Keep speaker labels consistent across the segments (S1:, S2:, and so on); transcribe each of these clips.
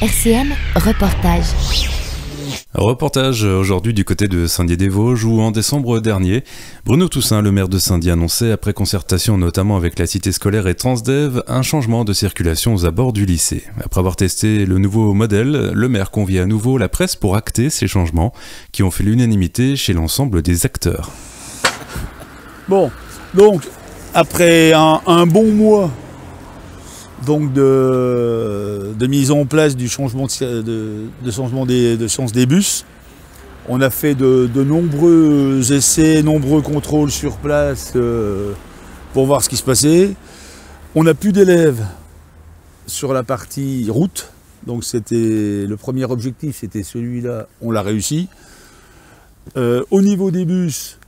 S1: RCM Reportage.
S2: Reportage aujourd'hui du côté de Saint-Dié-des-Vosges où en décembre dernier, Bruno Toussaint, le maire de Saint-Dié, annonçait, après concertation notamment avec la cité scolaire et Transdev, un changement de circulation aux abords du lycée. Après avoir testé le nouveau modèle, le maire convie à nouveau la presse pour acter ces changements qui ont fait l'unanimité chez l'ensemble des acteurs.
S3: Bon, donc après un bon mois donc de mise en place du changement de sens des bus. On a fait de nombreux essais, nombreux contrôles sur place pour voir ce qui se passait. On n'a plus d'élèves sur la partie route, donc c'était le premier objectif, c'était celui-là, on l'a réussi. Au niveau des bus,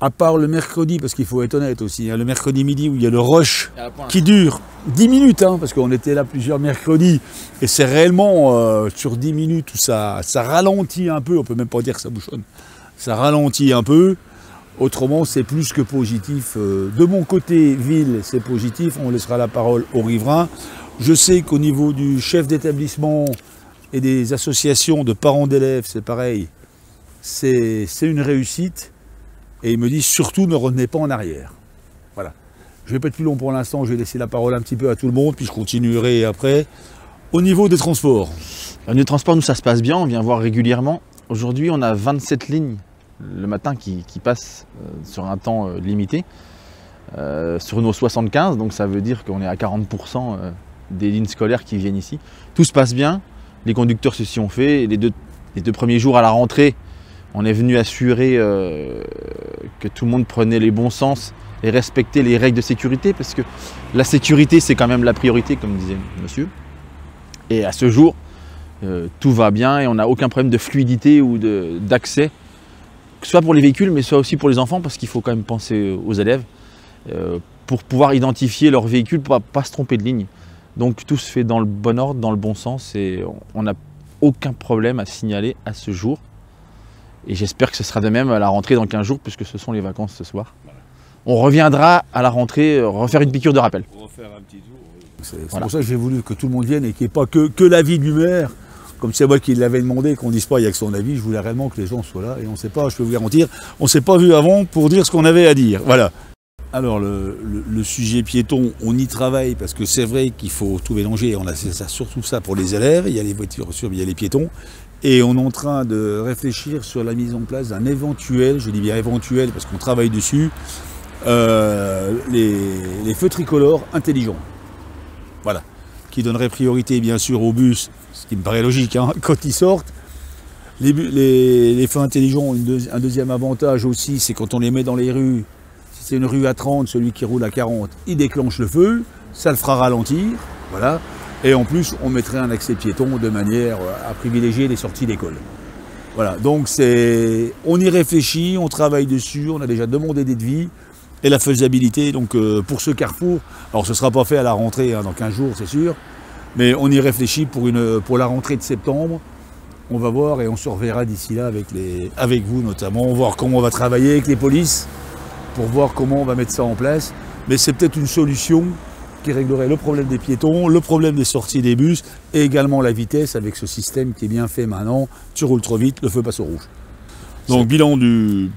S3: à part le mercredi, parce qu'il faut être honnête aussi, hein, le mercredi midi où il y a le rush qui dure 10 minutes, hein, parce qu'on était là plusieurs mercredis, et c'est réellement sur 10 minutes où ça ralentit un peu, on peut même pas dire que ça bouchonne, ça ralentit un peu, autrement c'est plus que positif. De mon côté, ville, c'est positif, on laissera la parole aux riverains. Je sais qu'au niveau du chef d'établissement et des associations de parents d'élèves, c'est pareil, c'est une réussite. Et il me dit surtout ne revenez pas en arrière. Voilà. Je ne vais pas être plus long pour l'instant, je vais laisser la parole un petit peu à tout le monde, puis je continuerai après. Au niveau des transports.
S4: Au niveau des transports, nous ça se passe bien, on vient voir régulièrement. Aujourd'hui, on a 27 lignes le matin qui passent sur un temps limité, sur nos 75, donc ça veut dire qu'on est à 40% des lignes scolaires qui viennent ici. Tout se passe bien, les conducteurs se sont faits, les deux premiers jours à la rentrée, on est venu assurer que tout le monde prenait les bons sens et respectait les règles de sécurité, parce que la sécurité, c'est quand même la priorité, comme disait monsieur. Et à ce jour, tout va bien et on n'a aucun problème de fluidité ou d'accès, soit pour les véhicules, mais soit aussi pour les enfants, parce qu'il faut quand même penser aux élèves, pour pouvoir identifier leur véhicule, pour ne pas se tromper de ligne. Donc tout se fait dans le bon ordre, dans le bon sens, et on n'a aucun problème à signaler à ce jour. Et j'espère que ce sera de même à la rentrée dans 15 jours, puisque ce sont les vacances ce soir. Voilà. On reviendra à la rentrée refaire une piqûre de rappel.
S3: Refaire un petit tour. C'est voilà. Pour ça que j'ai voulu que tout le monde vienne et qu'il n'y ait pas que l'avis du maire. Comme c'est moi qui l'avais demandé, qu'on ne dise pas il n'y a que son avis. Je voulais réellement que les gens soient là. Et on ne sait pas, je peux vous garantir, on ne s'est pas vu avant pour dire ce qu'on avait à dire. Voilà. Alors le sujet piéton, on y travaille parce que c'est vrai qu'il faut tout mélanger. On a surtout ça pour les élèves. Il y a les voitures, il y a les piétons. Et on est en train de réfléchir sur la mise en place d'un éventuel, je dis bien éventuel parce qu'on travaille dessus, les feux tricolores intelligents. Voilà. Qui donneraient priorité bien sûr aux bus, ce qui me paraît logique, hein, quand ils sortent. Les feux intelligents ont un deuxième avantage aussi, c'est quand on les met dans les rues. Si c'est une rue à 30, celui qui roule à 40, il déclenche le feu, ça le fera ralentir. Voilà. Et en plus, on mettrait un accès piéton de manière à privilégier les sorties d'école. Voilà, donc on y réfléchit, on travaille dessus, on a déjà demandé des devis et la faisabilité. Donc pour ce carrefour, alors ce ne sera pas fait à la rentrée, hein, dans 15 jours c'est sûr, mais on y réfléchit pour la rentrée de septembre. On va voir et on se reverra d'ici là avec vous notamment, on va voir comment on va travailler avec les polices pour voir comment on va mettre ça en place. Mais c'est peut-être une solution qui réglerait le problème des piétons, le problème des sorties des bus et également la vitesse avec ce système qui est bien fait maintenant. Tu roules trop vite, le feu passe au rouge. Donc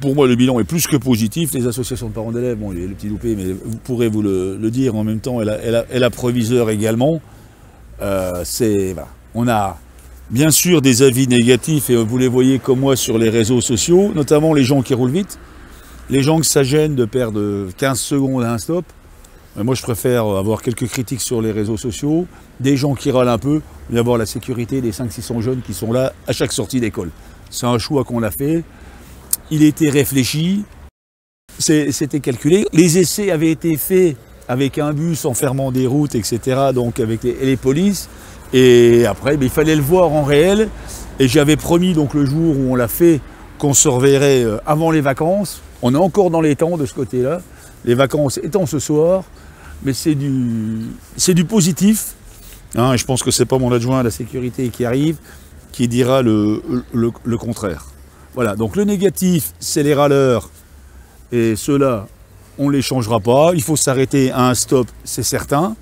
S3: pour moi le bilan est plus que positif. Les associations de parents d'élèves, bon, le petit loupé, mais vous pourrez vous le dire en même temps, et la proviseure également. Voilà. On a bien sûr des avis négatifs et vous les voyez comme moi sur les réseaux sociaux, notamment les gens qui roulent vite, les gens que ça gêne de perdre 15 secondes à un stop. Moi, je préfère avoir quelques critiques sur les réseaux sociaux, des gens qui râlent un peu, mais avoir la sécurité des 500-600 jeunes qui sont là à chaque sortie d'école. C'est un choix qu'on a fait. Il était réfléchi, c'était calculé. Les essais avaient été faits avec un bus en fermant des routes, etc., donc avec les polices. Et après, il fallait le voir en réel. Et j'avais promis, donc le jour où on l'a fait, qu'on se reverrait avant les vacances. On est encore dans les temps de ce côté-là. Les vacances étant ce soir. Mais c'est du positif. Hein, et je pense que ce n'est pas mon adjoint à la sécurité qui arrive, qui dira le contraire. Voilà, donc le négatif, c'est les râleurs. Et ceux-là, on ne les changera pas. Il faut s'arrêter à un stop, c'est certain.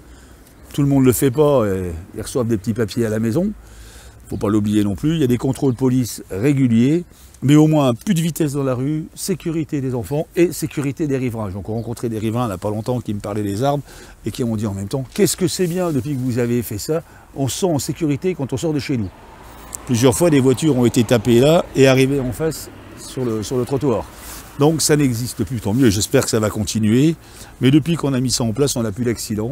S3: tout le monde ne le fait pas, et ils reçoivent des petits papiers à la maison. Il ne faut pas l'oublier non plus. Il y a des contrôles de police réguliers, mais au moins plus de vitesse dans la rue, sécurité des enfants et sécurité des riverains. J'ai encore rencontré des riverains il n'y a pas longtemps qui me parlaient des arbres et qui m'ont dit en même temps, qu'est-ce que c'est bien depuis que vous avez fait ça, on se sent en sécurité quand on sort de chez nous. Plusieurs fois, des voitures ont été tapées là et arrivées en face sur le trottoir. Donc ça n'existe plus, tant mieux, j'espère que ça va continuer. Mais depuis qu'on a mis ça en place, on n'a plus d'accident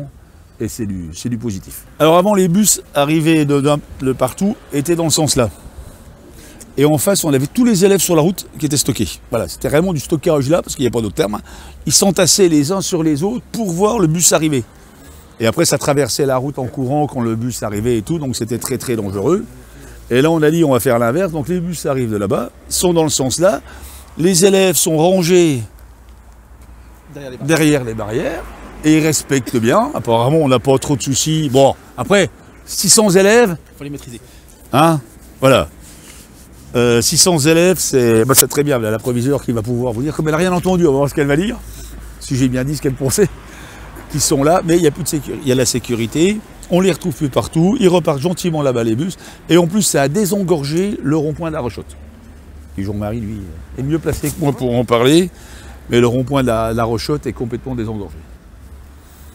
S3: et c'est du positif. Alors avant, les bus arrivaient de partout étaient dans le sens là. Et en face, on avait tous les élèves sur la route qui étaient stockés. Voilà, c'était vraiment du stockage là, parce qu'il n'y a pas d'autre terme. Ils s'entassaient les uns sur les autres pour voir le bus arriver. Et après, ça traversait la route en courant quand le bus arrivait et tout, donc c'était très très dangereux. Et là, on a dit, on va faire l'inverse. Donc les bus arrivent de là-bas, sont dans le sens là. Les élèves sont rangés derrière les barrières et ils respectent bien. Apparemment, on n'a pas trop de soucis. Bon, après, 600 élèves.
S4: Il faut les maîtriser.
S3: Hein, voilà. 600 élèves, c'est très bien. La proviseure qui va pouvoir vous dire, comme elle n'a rien entendu, on va voir ce qu'elle va dire. Si j'ai bien dit ce qu'elle pensait, qui sont là, mais il n'y a plus de sécurité. Il y a la sécurité, on les retrouve plus partout, ils repartent gentiment là-bas les bus, et en plus ça a désengorgé le rond-point de la Rochotte. Et Jean-Marie, lui, est mieux placé que moi pour en parler, mais le rond-point de la Rochotte est complètement désengorgé.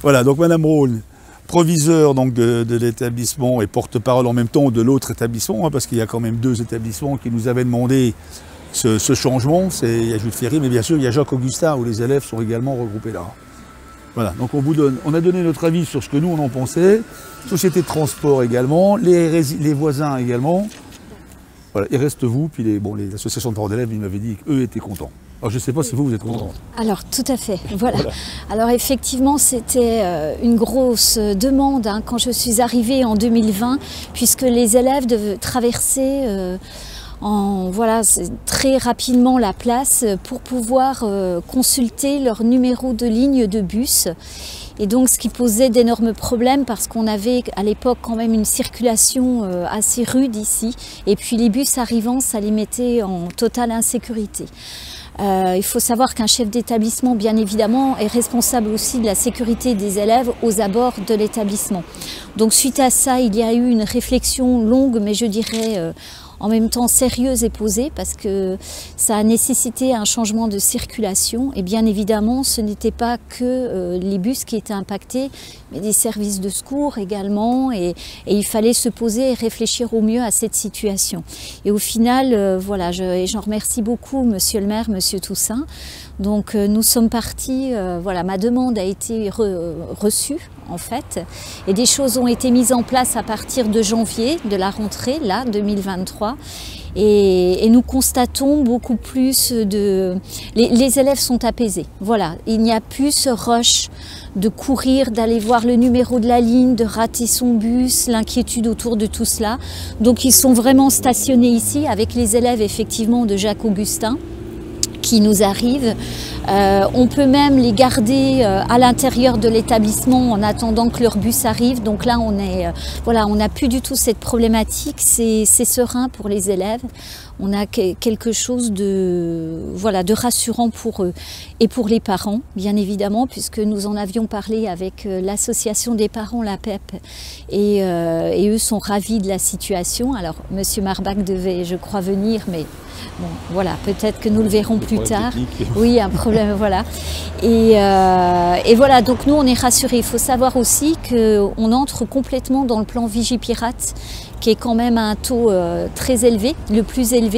S3: Voilà, donc Madame Rhône, proviseur donc, de l'établissement et porte-parole en même temps de l'autre établissement, hein, parce qu'il y a quand même 2 établissements qui nous avaient demandé ce changement. Il y a Jules Ferry, mais bien sûr il y a Jacques Augustin où les élèves sont également regroupés là. Voilà, donc on a donné notre avis sur ce que nous on en pensait, société de transport également, les voisins également. Voilà, il reste vous, puis les associations de parents d'élèves, ils m'avaient dit qu'eux étaient contents. Alors je ne sais pas si vous êtes contents.
S1: Alors tout à fait, voilà. Alors effectivement c'était une grosse demande hein, quand je suis arrivée en 2020, puisque les élèves devaient traverser très rapidement la place pour pouvoir consulter leur numéro de ligne de bus. Et donc ce qui posait d'énormes problèmes parce qu'on avait à l'époque quand même une circulation assez rude ici. Et puis les bus arrivant, ça les mettait en totale insécurité. Il faut savoir qu'un chef d'établissement, bien évidemment, est responsable aussi de la sécurité des élèves aux abords de l'établissement. Donc suite à ça, il y a eu une réflexion longue, mais je dirais en même temps sérieuse et posée, parce que ça a nécessité un changement de circulation. Et bien évidemment, ce n'était pas que les bus qui étaient impactés, mais des services de secours également. Et il fallait se poser et réfléchir au mieux à cette situation. Et au final, voilà, j'en remercie beaucoup Monsieur le maire, Monsieur Toussaint. Donc nous sommes partis, voilà, ma demande a été reçue en fait, et des choses ont été mises en place à partir de janvier, de la rentrée, là, 2023. Et nous constatons beaucoup plus de... Les élèves sont apaisés, voilà. Il n'y a plus ce rush de courir, d'aller voir le numéro de la ligne, de rater son bus, l'inquiétude autour de tout cela. Donc ils sont vraiment stationnés ici avec les élèves effectivement de Jacques Augustin qui nous arrivent. On peut même les garder à l'intérieur de l'établissement en attendant que leur bus arrive. Donc là, voilà, on n'a plus du tout cette problématique. C'est serein pour les élèves. On a quelque chose de, voilà, de rassurant pour eux et pour les parents, bien évidemment, puisque nous en avions parlé avec l'association des parents, la PEP, et eux sont ravis de la situation. Alors, Monsieur Marbach devait, je crois, venir, mais bon, voilà, peut-être que nous le verrons plus tard. Oui, un problème, voilà. Et voilà, donc nous, on est rassurés. Il faut savoir aussi qu'on entre complètement dans le plan Vigipirate, qui est quand même à un taux très élevé, le plus élevé,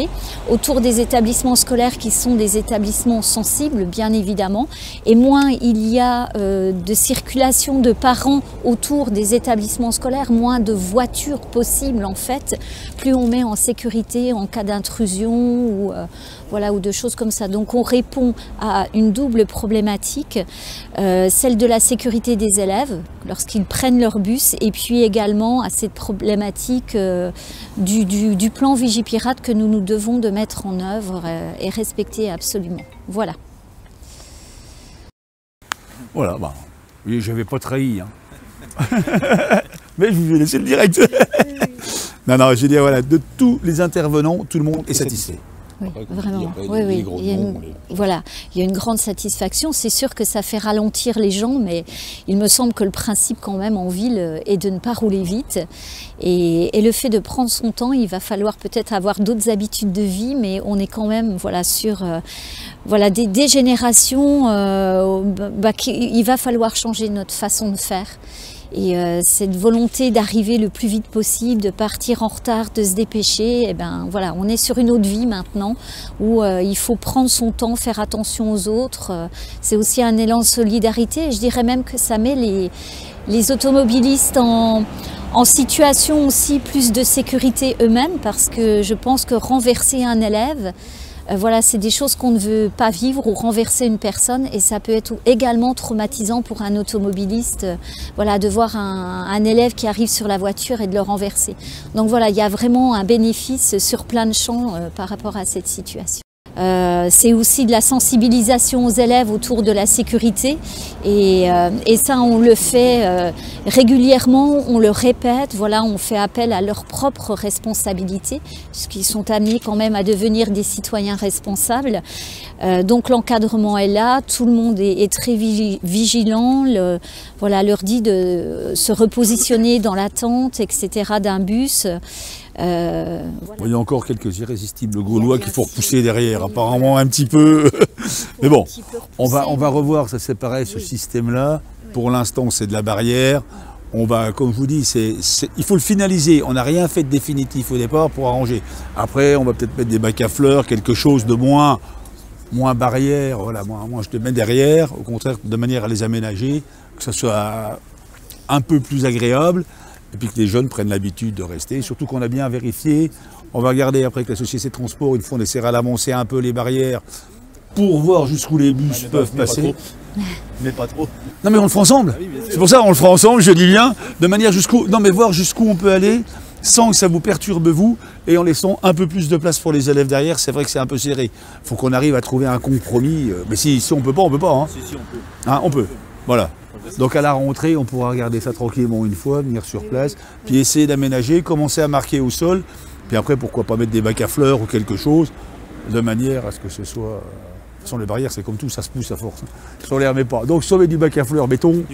S1: autour des établissements scolaires qui sont des établissements sensibles, bien évidemment. Et moins il y a de circulation de parents autour des établissements scolaires, moins de voitures possibles en fait, plus on met en sécurité en cas d'intrusion ou, voilà, ou de choses comme ça. Donc on répond à une double problématique, celle de la sécurité des élèves lorsqu'ils prennent leur bus, et puis également à cette problématique du plan Vigipirate que nous devons de mettre en œuvre et respecter absolument. Voilà.
S3: Voilà, bah, oui, je n'avais pas trahi. Hein. Mais je vous ai laissé le direct. Non, je veux dire, voilà, de tous les intervenants, tout le monde est satisfait.
S1: Oui,
S3: Après, comme
S1: vraiment.
S3: tu dis, après,
S1: Oui,
S3: les
S1: oui.
S3: gros
S1: Il y a
S3: noms,
S1: voilà, il y a une grande satisfaction. C'est sûr que ça fait ralentir les gens, mais il me semble que le principe quand même en ville est de ne pas rouler vite. Et le fait de prendre son temps, il va falloir peut-être avoir d'autres habitudes de vie, mais on est quand même voilà, sur voilà, des générations, il va falloir changer notre façon de faire. Et cette volonté d'arriver le plus vite possible, de partir en retard, de se dépêcher, et ben voilà, on est sur une autre vie maintenant où il faut prendre son temps, faire attention aux autres. C'est aussi un élan de solidarité et je dirais même que ça met les automobilistes en situation aussi plus de sécurité eux-mêmes parce que je pense que renverser un élève, voilà, c'est des choses qu'on ne veut pas vivre ou renverser une personne et ça peut être également traumatisant pour un automobiliste voilà, de voir un élève qui arrive sur la voiture et de le renverser. Donc voilà, il y a vraiment un bénéfice sur plein de champs par rapport à cette situation. C'est aussi de la sensibilisation aux élèves autour de la sécurité et ça on le fait régulièrement, on le répète, voilà, on fait appel à leur propre responsabilité puisqu'ils sont amenés quand même à devenir des citoyens responsables. Donc l'encadrement est là, tout le monde est très vigilant, voilà, leur dit de se repositionner dans l'attente, etc. d'un bus.
S3: Voilà. Il y a encore quelques irrésistibles gaulois qu'il faut repousser derrière, apparemment un petit peu. Mais bon, on va revoir, ça c'est pareil, ce système-là. Pour l'instant, c'est de la barrière. On va, comme je vous dis, il faut le finaliser. On n'a rien fait de définitif au départ pour arranger. Après, on va peut-être mettre des bacs à fleurs, quelque chose de moins barrière. Voilà, moi je te mets derrière, au contraire, de manière à les aménager, que ce soit un peu plus agréable. Et puis que les jeunes prennent l'habitude de rester, surtout qu'on a bien vérifié. On va regarder après que la société de transport, une fois on essaiera d'avancer un peu les barrières pour voir jusqu'où les bus peuvent passer.
S4: Mais pas trop.
S3: Non mais on le fera ensemble. C'est pour ça qu'on le fera ensemble, je dis bien, de manière jusqu'où. Non mais voir jusqu'où on peut aller sans que ça vous perturbe vous et en laissant un peu plus de place pour les élèves derrière. C'est vrai que c'est un peu serré. Il faut qu'on arrive à trouver un compromis. Mais si on peut pas, on peut pas. Hein.
S4: Si, on peut.
S3: Hein, on peut. Voilà. Donc à la rentrée, on pourra regarder ça tranquillement une fois, venir sur place, puis essayer d'aménager, commencer à marquer au sol, puis après pourquoi pas mettre des bacs à fleurs ou quelque chose, de manière à ce que ce soit... De toute façon les barrières c'est comme tout, ça se pousse à force. Si on les remet pas. Donc si on met du bac à fleurs béton,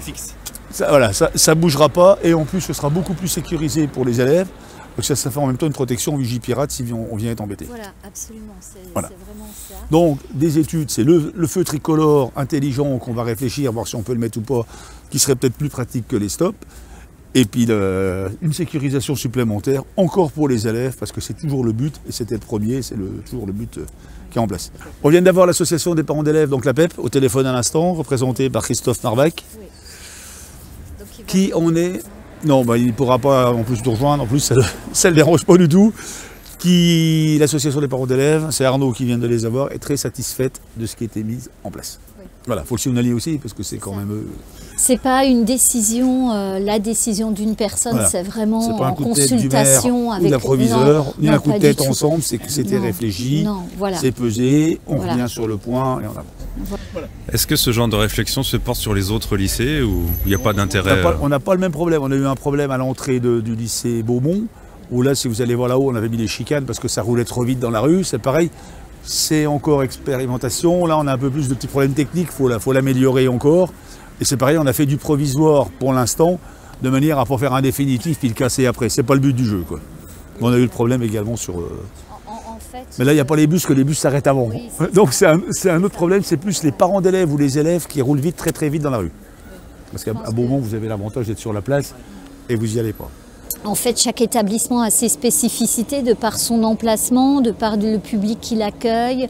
S3: ça bougera pas et en plus ce sera beaucoup plus sécurisé pour les élèves. Donc ça fait en même temps une protection Vigipirate si on vient être embêté.
S1: Voilà, absolument, c'est
S3: voilà.
S1: vraiment ça.
S3: Donc des études, c'est le feu tricolore intelligent qu'on va réfléchir, voir si on peut le mettre ou pas, qui serait peut-être plus pratique que les stops. Et puis une sécurisation supplémentaire, encore pour les élèves, parce que c'est toujours le but, et c'était le premier, c'est toujours le but qui est en place. On vient d'avoir l'association des parents d'élèves, donc la PEP, au téléphone à l'instant, représentée par Christophe Marbach,
S1: Oui. Donc,
S3: qui on est... Non, il ne pourra pas en plus nous rejoindre, en plus ça ne le dérange pas du tout. L'association des parents d'élèves, c'est Arnaud qui vient de les avoir, est très satisfaite de ce qui a été mis en place.
S1: Oui.
S3: Voilà, il faut le signaler aussi, parce que c'est quand même...
S1: C'est pas une décision, la décision d'une personne,
S3: Voilà.
S1: c'est vraiment
S3: C'est pas un
S1: en
S3: coup de tête du
S1: consultation
S3: maire
S1: avec
S3: ou d'un proviseur,
S1: non,
S3: ni
S1: non,
S3: un coup de
S1: pas
S3: tête
S1: du tout.
S3: ensemble, c'est que c'était
S1: Non,
S3: réfléchi,
S1: non, voilà.
S3: c'est pesé, on
S1: Voilà.
S3: revient sur le point et on avance.
S2: Est-ce que ce genre de réflexion se porte sur les autres lycées ou il n'y a pas d'intérêt
S3: On n'a pas le même problème, on a eu un problème à l'entrée du lycée Beaumont, où là si vous allez voir là-haut, on avait mis des chicanes parce que ça roulait trop vite dans la rue, c'est pareil. C'est encore expérimentation, là on a un peu plus de petits problèmes techniques, il faut l'améliorer encore. Et c'est pareil, on a fait du provisoire pour l'instant, de manière à ne pas faire un définitif puis le casser après. C'est pas le but du jeu, quoi. On a eu le problème également sur...
S1: En fait,
S3: Mais là, il n'y a pas les bus, que les bus s'arrêtent avant.
S1: Oui,
S3: Donc c'est un autre problème, c'est plus les parents d'élèves ou les élèves qui roulent vite, très très vite dans la rue. Parce qu'à Beaumont, vous avez l'avantage d'être sur la place et vous n'y allez pas.
S1: En fait, chaque établissement a ses spécificités de par son emplacement, de par le public qui l'accueille,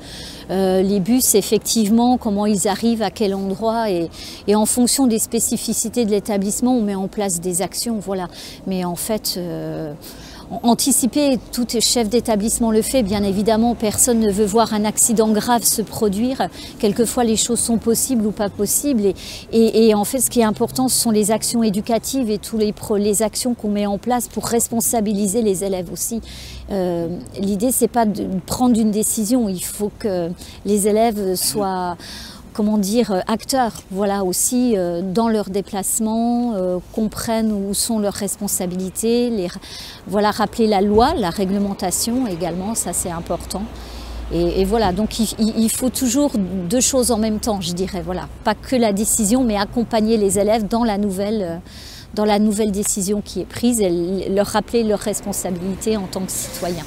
S1: les bus, effectivement, comment ils arrivent, à quel endroit. Et en fonction des spécificités de l'établissement, on met en place des actions. Voilà. Mais en fait, anticiper, tout chef d'établissement le fait, bien évidemment, personne ne veut voir un accident grave se produire. Quelquefois, les choses sont possibles ou pas possibles. Et en fait, ce qui est important, ce sont les actions éducatives et toutes les actions qu'on met en place pour responsabiliser les élèves aussi. L'idée, c'est pas de prendre une décision, il faut que les élèves soient... comment dire, acteurs, voilà, aussi dans leurs déplacements, comprennent où sont leurs responsabilités, voilà, rappeler la loi, la réglementation également, ça c'est important. Et voilà, donc il faut toujours deux choses en même temps, je dirais. Voilà, pas que la décision, mais accompagner les élèves dans la nouvelle décision qui est prise et leur rappeler leurs responsabilités en tant que citoyens.